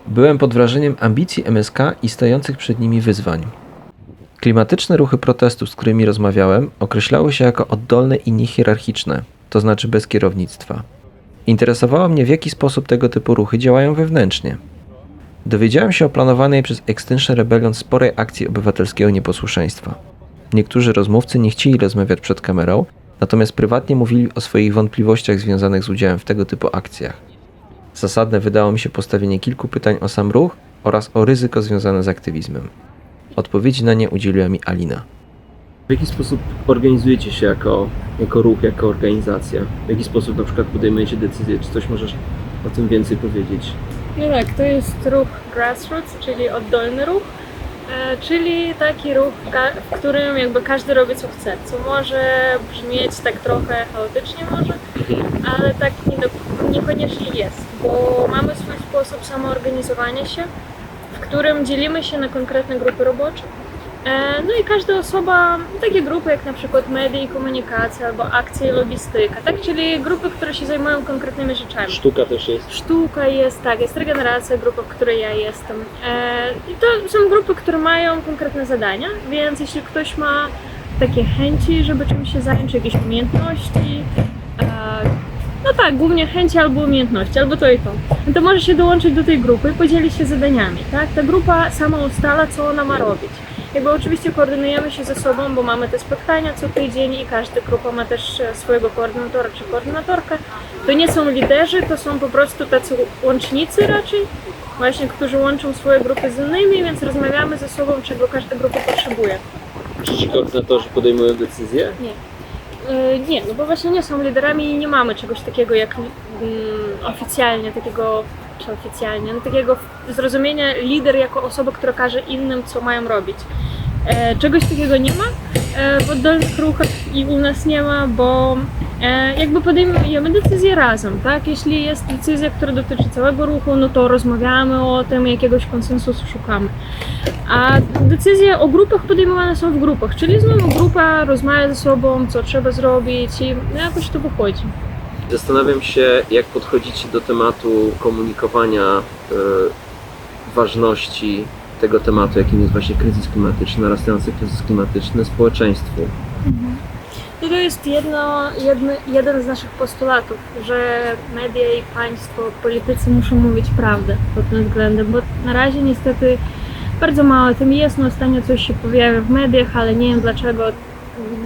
Byłem pod wrażeniem ambicji MSK i stojących przed nimi wyzwań. Klimatyczne ruchy protestu, z którymi rozmawiałem, określały się jako oddolne i niehierarchiczne, to znaczy bez kierownictwa. Interesowało mnie, w jaki sposób tego typu ruchy działają wewnętrznie. Dowiedziałem się o planowanej przez Extinction Rebellion sporej akcji obywatelskiego nieposłuszeństwa. Niektórzy rozmówcy nie chcieli rozmawiać przed kamerą, natomiast prywatnie mówili o swoich wątpliwościach związanych z udziałem w tego typu akcjach. Zasadne wydało mi się postawienie kilku pytań o sam ruch oraz o ryzyko związane z aktywizmem. Odpowiedzi na nie udzieliła mi Alina. W jaki sposób organizujecie się jako ruch, jako organizacja? W jaki sposób na przykład podejmujecie decyzje? Czy coś możesz o tym więcej powiedzieć? No tak, to jest ruch grassroots, czyli oddolny ruch, czyli taki ruch, w którym jakby każdy robi co chce, co może brzmieć tak trochę chaotycznie może, ale tak niekoniecznie jest, bo mamy swój sposób samoorganizowania się, w którym dzielimy się na konkretne grupy robocze. No i każda osoba, takie grupy jak na przykład media i komunikacja albo akcja i logistyka, tak? Czyli grupy, które się zajmują konkretnymi rzeczami. Sztuka też jest. Sztuka jest, tak, jest regeneracja, grupa, w której ja jestem. I to są grupy, które mają konkretne zadania, więc jeśli ktoś ma takie chęci, żeby czymś się zająć, czy jakieś umiejętności, no tak, głównie chęci albo umiejętności, albo to i to, no to może się dołączyć do tej grupy i podzielić się zadaniami, tak? Ta grupa sama ustala, co ona ma robić. Jakby oczywiście koordynujemy się ze sobą, bo mamy te spotkania co tydzień i każda grupa ma też swojego koordynatora czy koordynatorkę. To nie są liderzy, to są po prostu tacy łącznicy raczej, właśnie, którzy łączą swoje grupy z innymi, więc rozmawiamy ze sobą, czego każda grupa potrzebuje. Czy ci koordynatorzy podejmują decyzje? Nie, no bo właśnie nie są liderami i nie mamy czegoś takiego jak oficjalnie, takiego zrozumienia lider jako osoba, która każe innym, co mają robić. Czegoś takiego nie ma w oddolnych ruchach i u nas nie ma, bo jakby podejmujemy decyzje razem, tak? Jeśli jest decyzja, która dotyczy całego ruchu, no to rozmawiamy o tym, jakiegoś konsensusu szukamy. A decyzje o grupach podejmowane są w grupach, czyli znowu grupa rozmawia ze sobą, co trzeba zrobić i jakoś to wychodzi. Zastanawiam się, jak podchodzicie do tematu komunikowania ważności tego tematu, jakim jest właśnie kryzys klimatyczny, narastający kryzys klimatyczny społeczeństwu. No to jest jeden z naszych postulatów, że media i państwo, politycy muszą mówić prawdę pod tym względem, bo na razie niestety bardzo mało o tym jest. No ostatnio coś się pojawia w mediach, ale nie wiem dlaczego,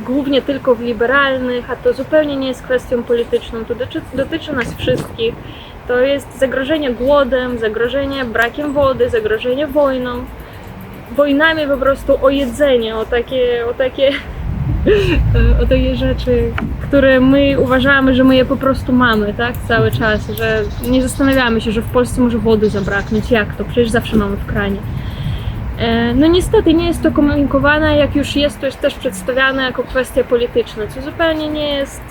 głównie tylko w liberalnych, a to zupełnie nie jest kwestią polityczną, to dotyczy nas wszystkich. To jest zagrożenie głodem, zagrożenie brakiem wody, zagrożenie wojnami po prostu o jedzenie, o takie rzeczy, które my uważamy, że my je po prostu mamy, tak, cały czas, że nie zastanawiamy się, że w Polsce może wody zabraknąć, jak to, przecież zawsze mamy w kranie. No niestety nie jest to komunikowane, jak już jest, to jest też przedstawiane jako kwestia polityczna, co zupełnie nie jest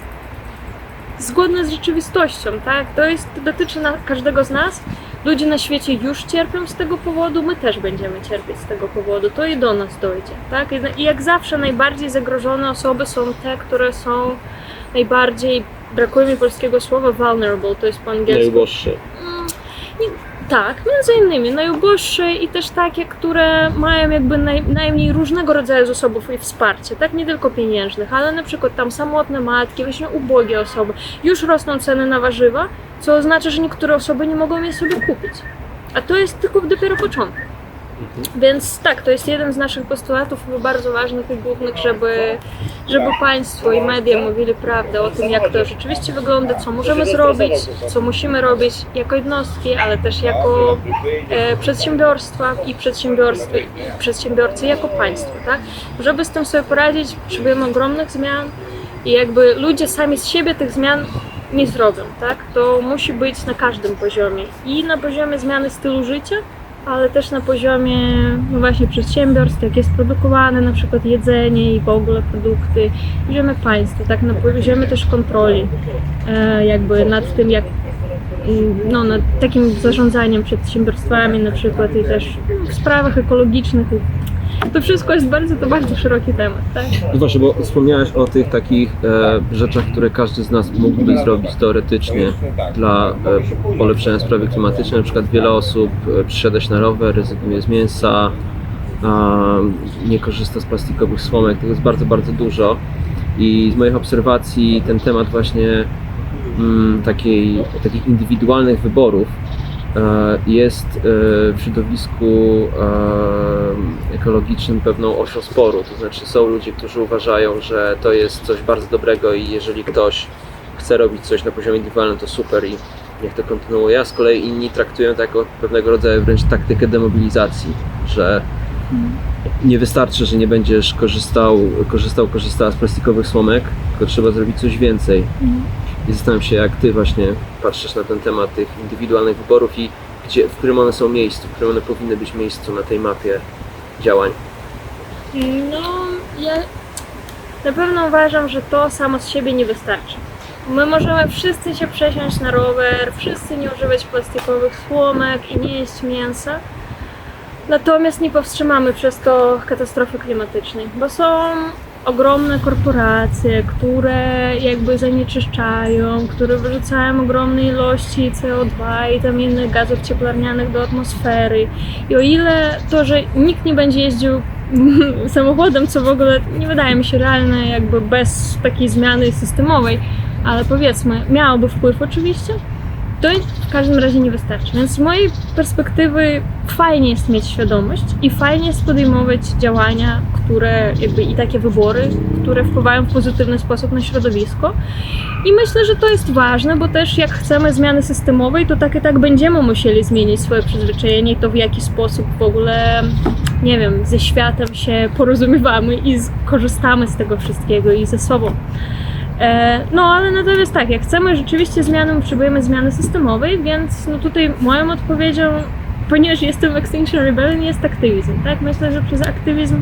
zgodne z rzeczywistością, tak? To dotyczy każdego z nas. Ludzie na świecie już cierpią z tego powodu, my też będziemy cierpieć z tego powodu, to i do nas dojdzie, tak? I jak zawsze najbardziej zagrożone osoby są te, które są najbardziej, brakuje mi polskiego słowa, vulnerable, to jest po angielsku. Najuboższe. Tak, między innymi najuboższe i też takie, które mają jakby najmniej różnego rodzaju zasobów i wsparcia, tak, nie tylko pieniężnych, ale na przykład tam samotne matki, właśnie ubogie osoby. Już rosną ceny na warzywa, co oznacza, że niektóre osoby nie mogą je sobie kupić. A to jest tylko dopiero początek. Więc tak, to jest jeden z naszych postulatów bardzo ważnych i głównych, żeby państwo i media mówili prawdę o tym, jak to rzeczywiście wygląda, co możemy zrobić, co musimy robić jako jednostki, ale też jako przedsiębiorstwa i przedsiębiorcy jako państwo, tak? Żeby z tym sobie poradzić, potrzebujemy ogromnych zmian i jakby ludzie sami z siebie tych zmian nie zrobią, tak? To musi być na każdym poziomie i na poziomie zmiany stylu życia, ale też na poziomie no właśnie przedsiębiorstw, jak jest produkowane na przykład jedzenie i w ogóle produkty, poziomie państwa, tak, na poziomie też kontroli jakby nad tym, jak no, nad takim zarządzaniem przedsiębiorstwami na przykład i też w sprawach ekologicznych To wszystko jest bardzo szeroki temat, tak? No właśnie, bo wspomniałeś o tych takich rzeczach, które każdy z nas mógłby zrobić teoretycznie dla polepszenia sprawy klimatycznej. Na przykład wiele osób przysiada się na rower, rezygnuje z mięsa, nie korzysta z plastikowych słomek. Tego jest bardzo dużo. I z moich obserwacji ten temat właśnie takich indywidualnych wyborów jest w środowisku ekologicznym pewną osią sporu. To znaczy są ludzie, którzy uważają, że to jest coś bardzo dobrego i jeżeli ktoś chce robić coś na poziomie indywidualnym, to super i niech to kontynuuje, a z kolei inni traktują to jako pewnego rodzaju wręcz taktykę demobilizacji, że nie wystarczy, że nie będziesz korzystała z plastikowych słomek, tylko trzeba zrobić coś więcej. I zastanawiam się, jak Ty właśnie patrzysz na ten temat tych indywidualnych wyborów i w którym one są miejscu, w którym one powinny być miejscu na tej mapie działań. No, ja na pewno uważam, że to samo z siebie nie wystarczy. My możemy wszyscy się przesiąść na rower, wszyscy nie używać plastikowych słomek i nie jeść mięsa, natomiast nie powstrzymamy przez to katastrofy klimatycznej, bo są ogromne korporacje, które jakby zanieczyszczają, które wyrzucają ogromne ilości CO2 i tam innych gazów cieplarnianych do atmosfery. I o ile to, że nikt nie będzie jeździł samochodem, co w ogóle nie wydaje mi się realne jakby bez takiej zmiany systemowej, ale powiedzmy, miałoby wpływ oczywiście, to w każdym razie nie wystarczy. Więc z mojej perspektywy fajnie jest mieć świadomość i fajnie jest podejmować działania, które jakby i takie wybory, które wpływają w pozytywny sposób na środowisko. I myślę, że to jest ważne, bo też jak chcemy zmiany systemowej, to tak i tak będziemy musieli zmienić swoje przyzwyczajenie i to w jaki sposób w ogóle, nie wiem, ze światem się porozumiewamy i korzystamy z tego wszystkiego i ze sobą. No ale natomiast tak, jak chcemy rzeczywiście zmiany, potrzebujemy zmiany systemowej, więc no tutaj moją odpowiedzią, ponieważ jestem w Extinction Rebellion, jest aktywizm, tak? Myślę, że przez aktywizm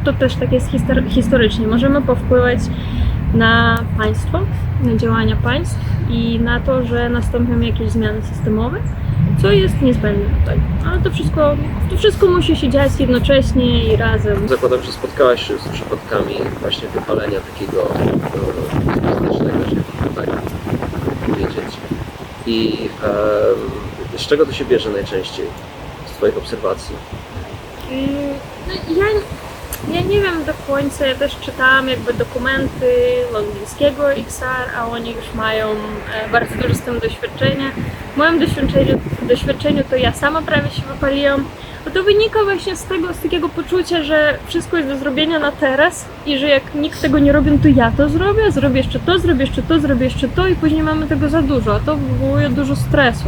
to też tak jest historycznie. Możemy powpływać na państwo, na działania państw i na to, że nastąpią jakieś zmiany systemowe, co jest niezbędne tutaj. Ale to wszystko musi się dziać jednocześnie i razem. Zakładam, że spotkałaś się z przypadkami właśnie wypalenia takiego plastycznego, jeśli można tak powiedzieć. I z czego to się bierze najczęściej z Twoich obserwacji? No, ja nie wiem do końca, ja też czytałam jakby dokumenty londyńskiego XR, a oni już mają bardzo dużo z tym doświadczenia. W moim doświadczeniu to ja sama prawie się wypaliłam, bo to wynika właśnie z takiego poczucia, że wszystko jest do zrobienia na teraz i że jak nikt tego nie robi, to ja to zrobię, zrobię jeszcze to, zrobię jeszcze to, zrobię jeszcze to i później mamy tego za dużo, a to wywołuje dużo stresu.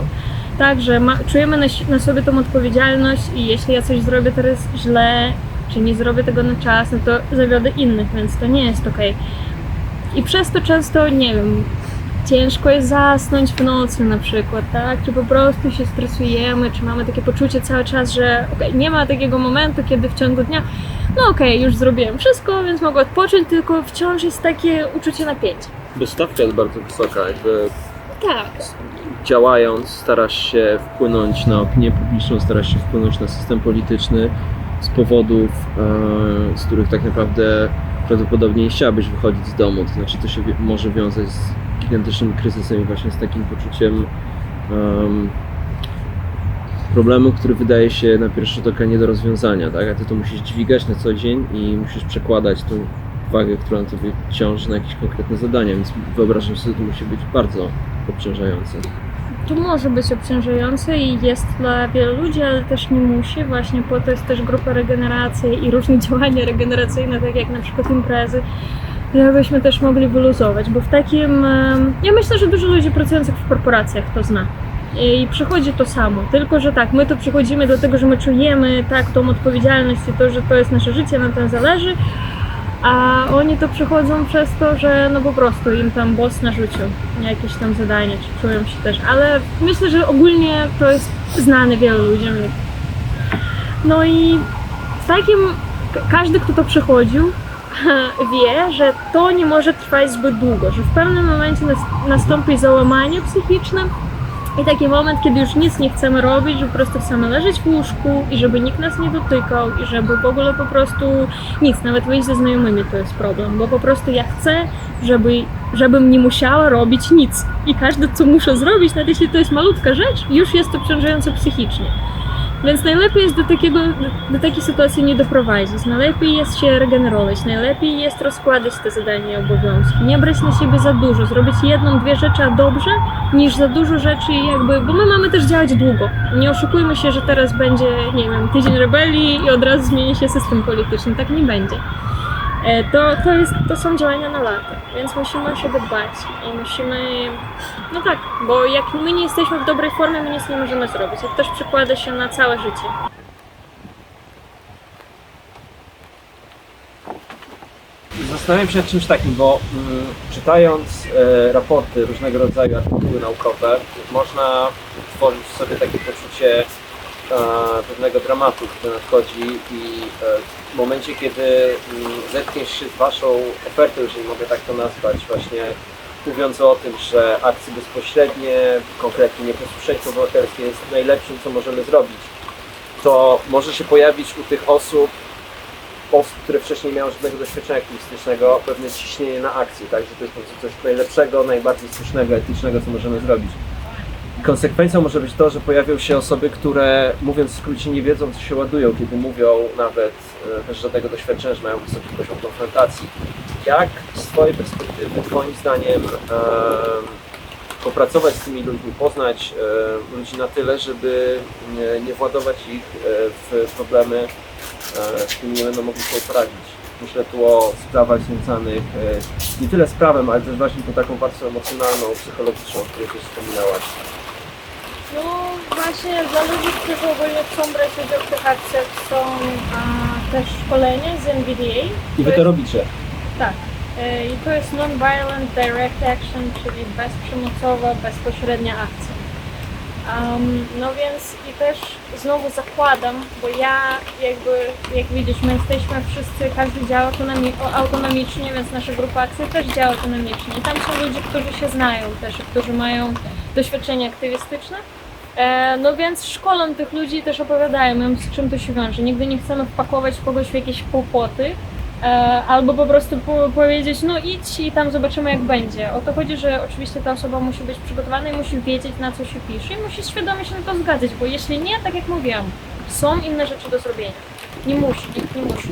Także czujemy na sobie tą odpowiedzialność i jeśli ja coś zrobię teraz źle, czy nie zrobię tego na czas, no to zawiodę innych, więc to nie jest okej. I przez to często, nie wiem, ciężko jest zasnąć w nocy na przykład, tak? Czy po prostu się stresujemy, czy mamy takie poczucie cały czas, że nie ma takiego momentu, kiedy w ciągu dnia już zrobiłem wszystko, więc mogę odpocząć, tylko wciąż jest takie uczucie napięcia. Bo stawka jest bardzo wysoka, jakby Tak. działając starasz się wpłynąć na opinię publiczną, starasz się wpłynąć na system polityczny z powodów, z których tak naprawdę prawdopodobnie nie chciałabyś wychodzić z domu, to znaczy to się może wiązać z gigantycznym kryzysem i właśnie z takim poczuciem problemu, który wydaje się na pierwszy rzut oka nie do rozwiązania, tak? A ty to musisz dźwigać na co dzień i musisz przekładać tą wagę, która na tobie ciąży, na jakieś konkretne zadania, więc wyobrażam sobie, że to musi być bardzo obciążające. To może być obciążające i jest dla wielu ludzi, ale też nie musi. Właśnie po to jest też grupa regeneracji i różne działania regeneracyjne, tak jak na przykład imprezy, żebyśmy też mogli wyluzować, bo w takim... Ja myślę, że dużo ludzi pracujących w korporacjach to zna. I przychodzi to samo, tylko że tak, my to przychodzimy do tego, że my czujemy tak tą odpowiedzialność i to, że to jest nasze życie, nam tym zależy, a oni to przychodzą przez to, że no po prostu im tam boss narzucił jakieś tam zadania, czy czują się też, ale myślę, że ogólnie to jest znane wielu ludziom. No i w takim, każdy kto to przechodził wie, że to nie może trwać zbyt długo, że w pewnym momencie nastąpi załamanie psychiczne I taki moment, kiedy już nic nie chcemy robić, że po prostu chcemy leżeć w łóżku i żeby nikt nas nie dotykał i żeby w ogóle po prostu nic, nawet wyjść ze znajomymi to jest problem, bo po prostu ja chcę, żebym nie musiała robić nic. I każde, co muszę zrobić, nawet jeśli to jest malutka rzecz, już jest obciążające psychicznie. Więc najlepiej jest do takiej sytuacji nie doprowadzić. Najlepiej jest się regenerować, najlepiej jest rozkładać te zadania i obowiązki. Nie brać na siebie za dużo, zrobić jedną, dwie rzeczy, a dobrze, niż za dużo rzeczy bo my mamy też działać długo. Nie oszukujmy się, że teraz będzie, nie wiem, tydzień rebelii i od razu zmieni się system polityczny. Tak nie będzie. To są działania na lata, więc musimy o siebie dbać i musimy, no tak, bo jak my nie jesteśmy w dobrej formie, my nic nie możemy zrobić, a to też przekłada się na całe życie. Zastanawiam się nad czymś takim, bo czytając raporty, różnego rodzaju artykuły naukowe, można tworzyć sobie takie poczucie pewnego dramatu, który nadchodzi i w momencie, kiedy zetkniesz się z Waszą ofertą, jeżeli mogę tak to nazwać, właśnie mówiąc o tym, że akcje bezpośrednie, konkretnie nieposłuszeństwo obywatelskie jest najlepszym, co możemy zrobić, to może się pojawić u tych osób, które wcześniej nie miały żadnego doświadczenia aktywistycznego, pewne ciśnienie na akcję, tak? Że to jest po prostu coś najlepszego, najbardziej słusznego, etycznego, co możemy zrobić. Konsekwencją może być to, że pojawią się osoby, które, mówiąc w skrócie, nie wiedzą, co się ładują, kiedy mówią nawet bez żadnego doświadczenia, że mają wysoki poziom konfrontacji. Jak z Twojej perspektywy, Twoim zdaniem, popracować z tymi ludźmi, poznać ludzi na tyle, żeby nie władować ich w problemy, z którymi nie będą mogli sobie poradzić? Myślę tu o sprawach związanych nie tyle z prawem, ale też właśnie tą taką warstwą emocjonalną, psychologiczną, o której też wspominałaś. No właśnie dla ludzi, którzy ogólnie chcą brać udział w tych akcjach, są też szkolenia z NVDA. I Wy to robicie? Tak. I to jest Non-Violent Direct Action, czyli bezprzemocowa, bezpośrednia akcja. No więc i też znowu zakładam, bo ja jak widzisz, my jesteśmy wszyscy, każdy działa autonomicznie, więc nasza grupa akcji też działa autonomicznie. I tam są ludzie, którzy się znają też, którzy mają doświadczenie aktywistyczne. No więc szkolą tych ludzi też opowiadają im, z czym to się wiąże. Nigdy nie chcemy wpakować kogoś w jakieś kłopoty, albo po prostu powiedzieć, no idź i tam zobaczymy jak będzie. O to chodzi, że oczywiście ta osoba musi być przygotowana i musi wiedzieć, na co się pisze i musi świadomie się na to zgadzać, bo jeśli nie, tak jak mówiłam, są inne rzeczy do zrobienia. Nikt nie musi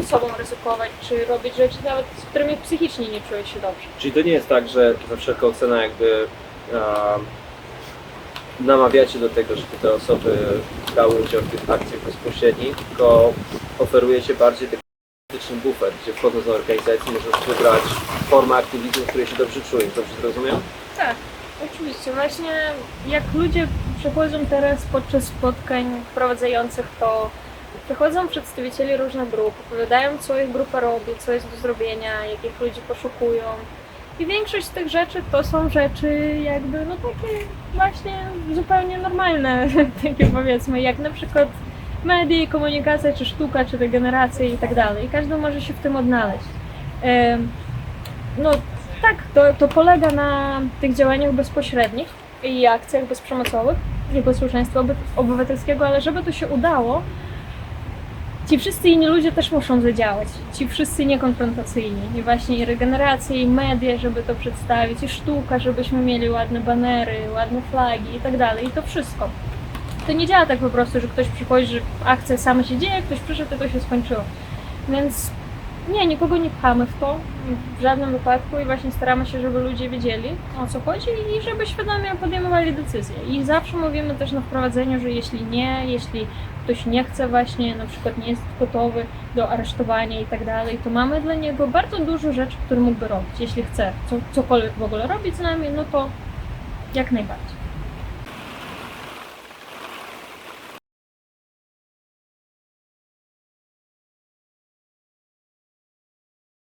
sobą ryzykować, czy robić rzeczy nawet, z którymi psychicznie nie czuje się dobrze. Czyli to nie jest tak, że za wszelką cenę jakby namawiacie do tego, żeby te osoby brały udział w tych akcjach bezpośrednich, tylko oferujecie bardziej etyczny bufer, gdzie wchodząc do organizacji możesz wybrać formę aktywizmu, w której się dobrze czujesz. Dobrze zrozumiałem? Tak, oczywiście. Właśnie jak ludzie przychodzą teraz podczas spotkań wprowadzających, to przychodzą przedstawiciele różnych grup, opowiadają, co ich grupa robi, co jest do zrobienia, jakich ludzi poszukują. I większość z tych rzeczy to są rzeczy jakby, no takie właśnie zupełnie normalne, takie powiedzmy, jak na przykład media, komunikacja, czy sztuka, czy regeneracja i tak dalej. I każdy może się w tym odnaleźć. No tak, to polega na tych działaniach bezpośrednich i akcjach bezprzemocowych i posłuszeństwa obywatelskiego, ale żeby to się udało, ci wszyscy inni ludzie też muszą zadziałać. Ci wszyscy niekonfrontacyjni. I właśnie i regeneracja, i media, żeby to przedstawić, i sztuka, żebyśmy mieli ładne banery, ładne flagi i tak dalej. I to wszystko. To nie działa tak po prostu, że ktoś przychodzi, że akcja sama się dzieje, ktoś przyszedł i to się skończyło. Więc nie, nikogo nie pchamy w to, w żadnym wypadku i właśnie staramy się, żeby ludzie wiedzieli, o co chodzi i żeby świadomie podejmowali decyzje. I zawsze mówimy też na wprowadzeniu, że jeśli ktoś nie chce właśnie, na przykład nie jest gotowy do aresztowania i tak dalej, to mamy dla niego bardzo dużo rzeczy, które mógłby robić. Jeśli chce cokolwiek w ogóle robić z nami, no to jak najbardziej.